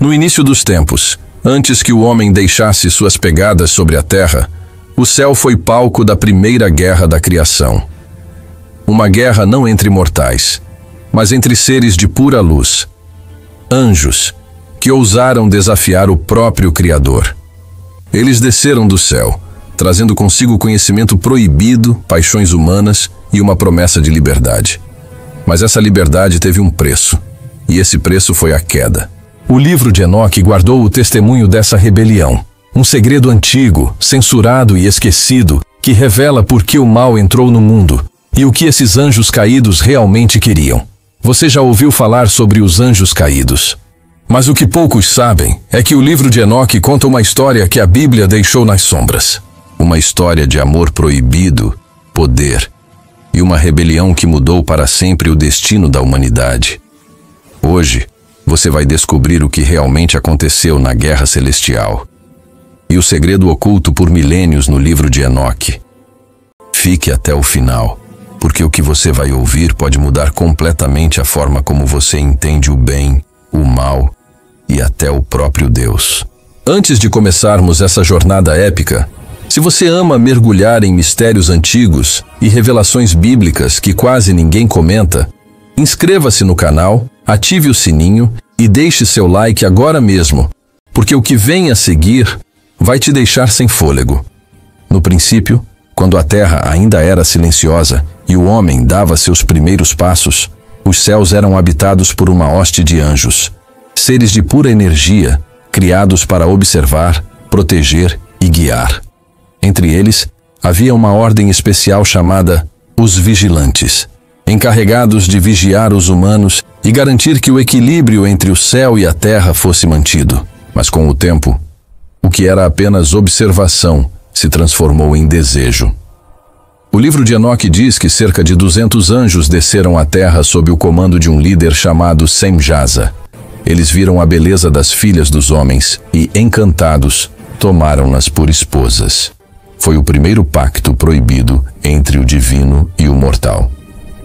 No início dos tempos, antes que o homem deixasse suas pegadas sobre a terra, o céu foi palco da primeira guerra da criação. Uma guerra não entre mortais, mas entre seres de pura luz, anjos, que ousaram desafiar o próprio Criador. Eles desceram do céu, trazendo consigo conhecimento proibido, paixões humanas e uma promessa de liberdade. Mas essa liberdade teve um preço, e esse preço foi a queda. O livro de Enoque guardou o testemunho dessa rebelião, um segredo antigo, censurado e esquecido, que revela por que o mal entrou no mundo e o que esses anjos caídos realmente queriam. Você já ouviu falar sobre os anjos caídos? Mas o que poucos sabem é que o livro de Enoque conta uma história que a Bíblia deixou nas sombras. Uma história de amor proibido, poder e uma rebelião que mudou para sempre o destino da humanidade. Hoje, você vai descobrir o que realmente aconteceu na Guerra Celestial e o segredo oculto por milênios no livro de Enoque. Fique até o final, porque o que você vai ouvir pode mudar completamente a forma como você entende o bem, o mal e até o próprio Deus. Antes de começarmos essa jornada épica, se você ama mergulhar em mistérios antigos e revelações bíblicas que quase ninguém comenta, inscreva-se no canal, ative o sininho e deixe seu like agora mesmo, porque o que vem a seguir vai te deixar sem fôlego. No princípio, quando a terra ainda era silenciosa e o homem dava seus primeiros passos, os céus eram habitados por uma hoste de anjos, seres de pura energia, criados para observar, proteger e guiar. Entre eles, havia uma ordem especial chamada os Vigilantes, encarregados de vigiar os humanos e garantir que o equilíbrio entre o céu e a terra fosse mantido. Mas com o tempo, o que era apenas observação se transformou em desejo. O livro de Enoque diz que cerca de 200 anjos desceram à terra sob o comando de um líder chamado Semjaza. Eles viram a beleza das filhas dos homens e, encantados, tomaram-nas por esposas. Foi o primeiro pacto proibido entre o divino e o mortal.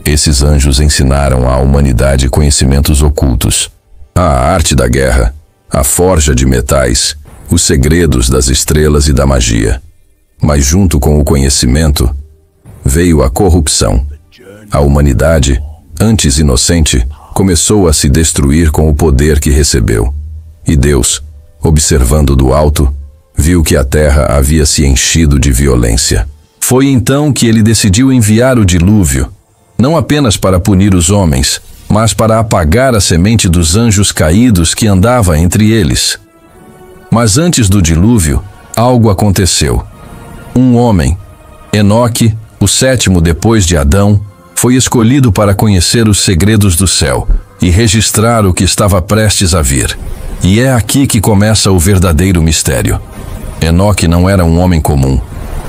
Esses anjos ensinaram à humanidade conhecimentos ocultos, a arte da guerra, a forja de metais, os segredos das estrelas e da magia. Mas junto com o conhecimento, veio a corrupção. A humanidade, antes inocente, começou a se destruir com o poder que recebeu. E Deus, observando do alto, viu que a terra havia se enchido de violência. Foi então que ele decidiu enviar o dilúvio, não apenas para punir os homens, mas para apagar a semente dos anjos caídos que andava entre eles. Mas antes do dilúvio, algo aconteceu. Um homem, Enoque, o sétimo depois de Adão, foi escolhido para conhecer os segredos do céu e registrar o que estava prestes a vir. E é aqui que começa o verdadeiro mistério. Enoque não era um homem comum.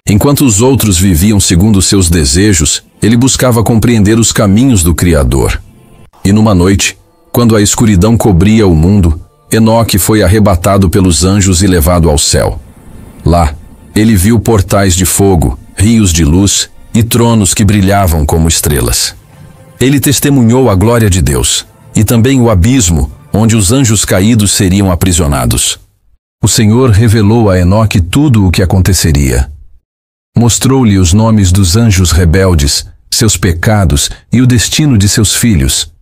Enquanto os outros viviam segundo seus desejos, ele buscava compreender os caminhos do Criador. E numa noite, quando a escuridão cobria o mundo, Enoque foi arrebatado pelos anjos e levado ao céu. Lá, ele viu portais de fogo, rios de luz e tronos que brilhavam como estrelas. Ele testemunhou a glória de Deus e também o abismo onde os anjos caídos seriam aprisionados. O Senhor revelou a Enoque tudo o que aconteceria. Mostrou-lhe os nomes dos anjos rebeldes, seus pecados e o destino de seus filhos.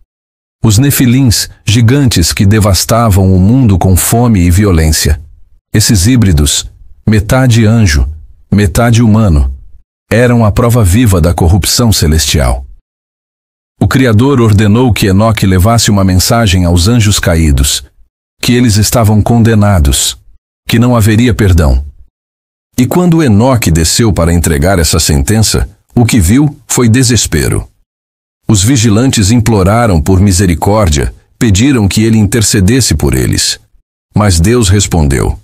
Os nefilins, gigantes que devastavam o mundo com fome e violência. Esses híbridos, metade anjo, metade humano, eram a prova viva da corrupção celestial. O Criador ordenou que Enoque levasse uma mensagem aos anjos caídos, que eles estavam condenados, que não haveria perdão. E quando Enoque desceu para entregar essa sentença, o que viu foi desespero. Os vigilantes imploraram por misericórdia, pediram que ele intercedesse por eles. Mas Deus respondeu: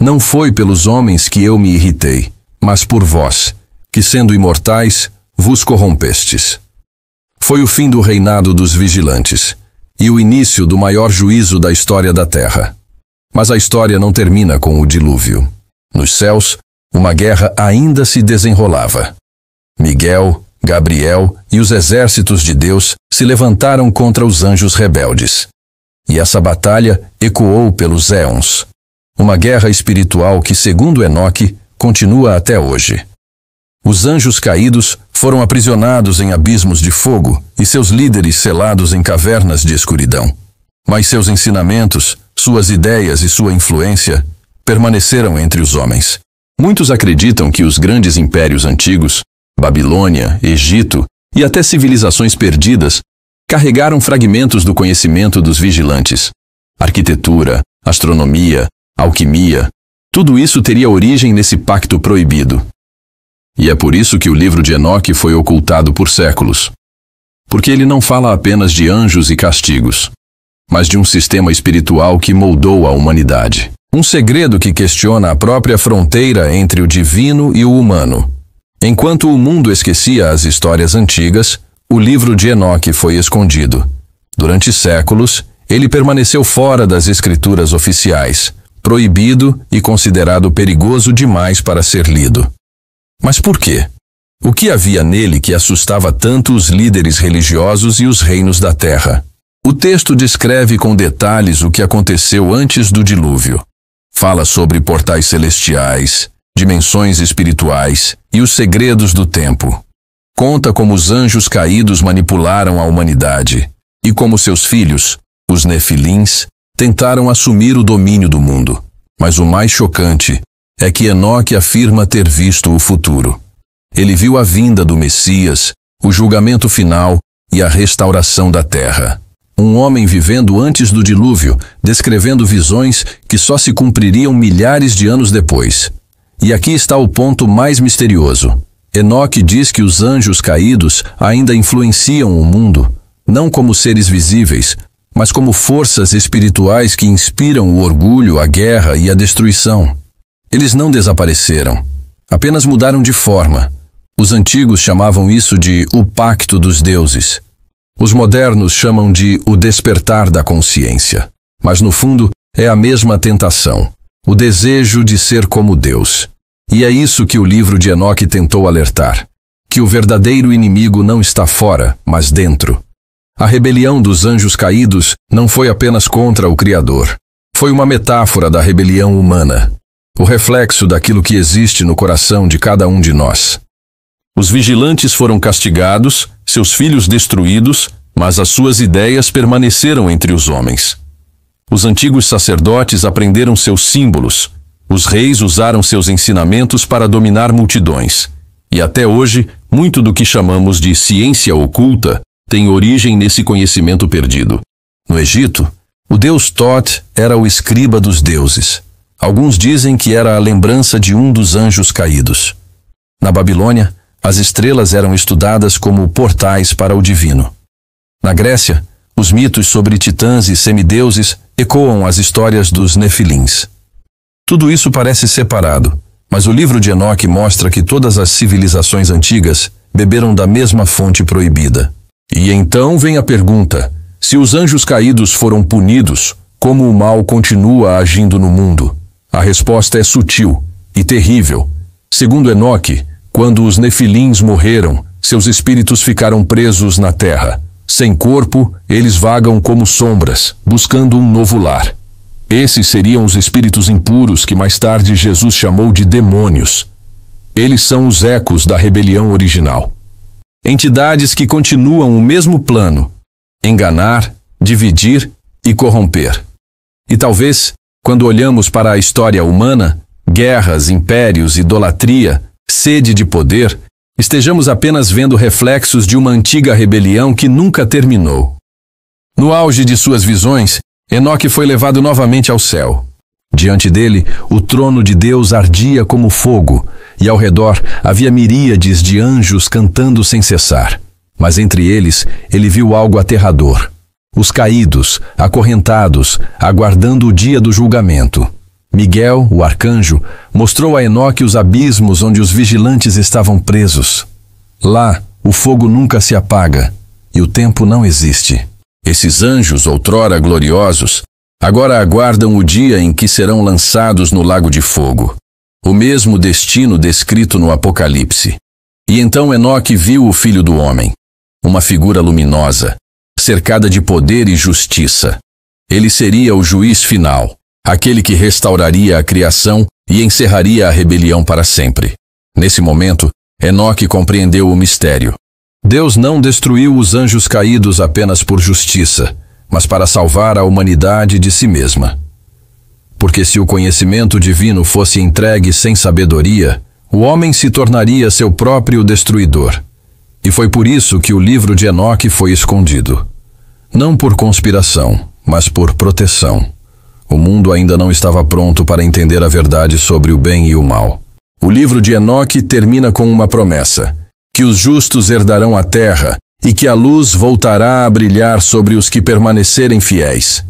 Não foi pelos homens que eu me irritei, mas por vós, que sendo imortais, vos corrompestes. Foi o fim do reinado dos vigilantes e o início do maior juízo da história da terra. Mas a história não termina com o dilúvio. Nos céus, uma guerra ainda se desenrolava. Miguel, Gabriel e os exércitos de Deus se levantaram contra os anjos rebeldes. e essa batalha ecoou pelos éons. Uma guerra espiritual que, segundo Enoque, continua até hoje. Os anjos caídos foram aprisionados em abismos de fogo e seus líderes selados em cavernas de escuridão. Mas seus ensinamentos, suas ideias e sua influência permaneceram entre os homens. Muitos acreditam que os grandes impérios antigos, Babilônia, Egito e até civilizações perdidas, carregaram fragmentos do conhecimento dos vigilantes. Arquitetura, astronomia, alquimia, tudo isso teria origem nesse pacto proibido. E é por isso que o livro de Enoque foi ocultado por séculos. Porque ele não fala apenas de anjos e castigos, mas de um sistema espiritual que moldou a humanidade. Um segredo que questiona a própria fronteira entre o divino e o humano. Enquanto o mundo esquecia as histórias antigas, o livro de Enoque foi escondido. Durante séculos, ele permaneceu fora das escrituras oficiais, proibido e considerado perigoso demais para ser lido. Mas por quê? O que havia nele que assustava tanto os líderes religiosos e os reinos da terra? O texto descreve com detalhes o que aconteceu antes do dilúvio. Fala sobre portais celestiais, dimensões espirituais e os segredos do tempo. Conta como os anjos caídos manipularam a humanidade e como seus filhos, os Nefilins, tentaram assumir o domínio do mundo. Mas o mais chocante é que Enoque afirma ter visto o futuro. Ele viu a vinda do Messias, o julgamento final e a restauração da terra. Um homem vivendo antes do dilúvio, descrevendo visões que só se cumpririam milhares de anos depois. E aqui está o ponto mais misterioso. Enoque diz que os anjos caídos ainda influenciam o mundo, não como seres visíveis, mas como forças espirituais que inspiram o orgulho, a guerra e a destruição. Eles não desapareceram, apenas mudaram de forma. Os antigos chamavam isso de o pacto dos deuses. Os modernos chamam de o despertar da consciência. Mas no fundo é a mesma tentação, o desejo de ser como Deus. E é isso que o livro de Enoque tentou alertar, que o verdadeiro inimigo não está fora, mas dentro. A rebelião dos anjos caídos não foi apenas contra o Criador. Foi uma metáfora da rebelião humana, o reflexo daquilo que existe no coração de cada um de nós. Os vigilantes foram castigados, seus filhos destruídos, mas as suas ideias permaneceram entre os homens. Os antigos sacerdotes aprenderam seus símbolos, os reis usaram seus ensinamentos para dominar multidões. E até hoje, muito do que chamamos de ciência oculta tem origem nesse conhecimento perdido. No Egito, o deus Thoth era o escriba dos deuses. Alguns dizem que era a lembrança de um dos anjos caídos. Na Babilônia, as estrelas eram estudadas como portais para o divino. Na Grécia, os mitos sobre titãs e semideuses ecoam as histórias dos Nefilins. Tudo isso parece separado, mas o livro de Enoque mostra que todas as civilizações antigas beberam da mesma fonte proibida. E então vem a pergunta: se os anjos caídos foram punidos, como o mal continua agindo no mundo? A resposta é sutil e terrível. Segundo Enoque, quando os Nefilins morreram, seus espíritos ficaram presos na terra. Sem corpo, eles vagam como sombras, buscando um novo lar. Esses seriam os espíritos impuros que mais tarde Jesus chamou de demônios. Eles são os ecos da rebelião original. Entidades que continuam o mesmo plano: enganar, dividir e corromper. E talvez, quando olhamos para a história humana, guerras, impérios, idolatria, sede de poder, estejamos apenas vendo reflexos de uma antiga rebelião que nunca terminou. No auge de suas visões, Enoque foi levado novamente ao céu. Diante dele, o trono de Deus ardia como fogo, e ao redor havia miríades de anjos cantando sem cessar. Mas entre eles, ele viu algo aterrador: os caídos, acorrentados, aguardando o dia do julgamento. Miguel, o arcanjo, mostrou a Enoque os abismos onde os vigilantes estavam presos. Lá, o fogo nunca se apaga e o tempo não existe. Esses anjos, outrora gloriosos, agora aguardam o dia em que serão lançados no lago de fogo. O mesmo destino descrito no Apocalipse. E então Enoque viu o Filho do Homem, uma figura luminosa, cercada de poder e justiça. Ele seria o juiz final, aquele que restauraria a criação e encerraria a rebelião para sempre. Nesse momento, Enoque compreendeu o mistério. Deus não destruiu os anjos caídos apenas por justiça, mas para salvar a humanidade de si mesma. Porque se o conhecimento divino fosse entregue sem sabedoria, o homem se tornaria seu próprio destruidor. E foi por isso que o livro de Enoque foi escondido. Não por conspiração, mas por proteção. O mundo ainda não estava pronto para entender a verdade sobre o bem e o mal. O livro de Enoque termina com uma promessa, que os justos herdarão a terra e que a luz voltará a brilhar sobre os que permanecerem fiéis.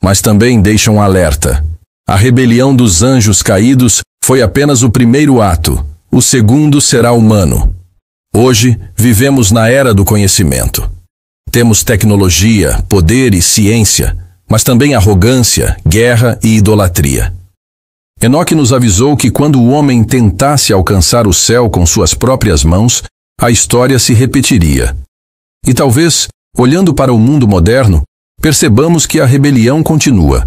Mas também deixa um alerta. A rebelião dos anjos caídos foi apenas o primeiro ato, o segundo será humano. Hoje, vivemos na era do conhecimento. Temos tecnologia, poder e ciência, mas também arrogância, guerra e idolatria. Enoque nos avisou que quando o homem tentasse alcançar o céu com suas próprias mãos, a história se repetiria. E talvez, olhando para o mundo moderno, percebamos que a rebelião continua.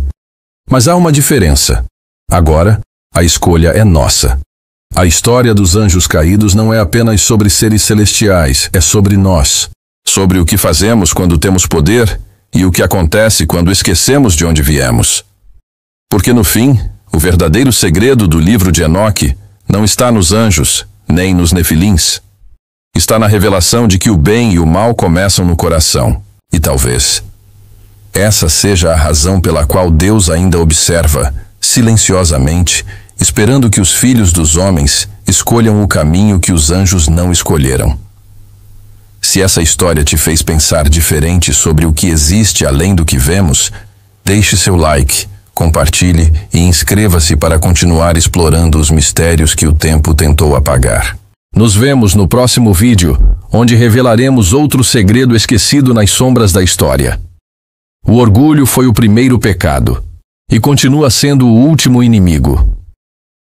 Mas há uma diferença. Agora, a escolha é nossa. A história dos anjos caídos não é apenas sobre seres celestiais, é sobre nós. Sobre o que fazemos quando temos poder e o que acontece quando esquecemos de onde viemos. Porque no fim, o verdadeiro segredo do livro de Enoque não está nos anjos, nem nos nefilins. Está na revelação de que o bem e o mal começam no coração. E talvez essa seja a razão pela qual Deus ainda observa, silenciosamente, esperando que os filhos dos homens escolham o caminho que os anjos não escolheram. Se essa história te fez pensar diferente sobre o que existe além do que vemos, deixe seu like, compartilhe e inscreva-se para continuar explorando os mistérios que o tempo tentou apagar. Nos vemos no próximo vídeo, onde revelaremos outro segredo esquecido nas sombras da história. O orgulho foi o primeiro pecado, e continua sendo o último inimigo.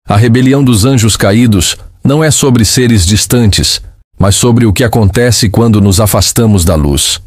A rebelião dos anjos caídos não é sobre seres distantes, mas sobre o que acontece quando nos afastamos da luz.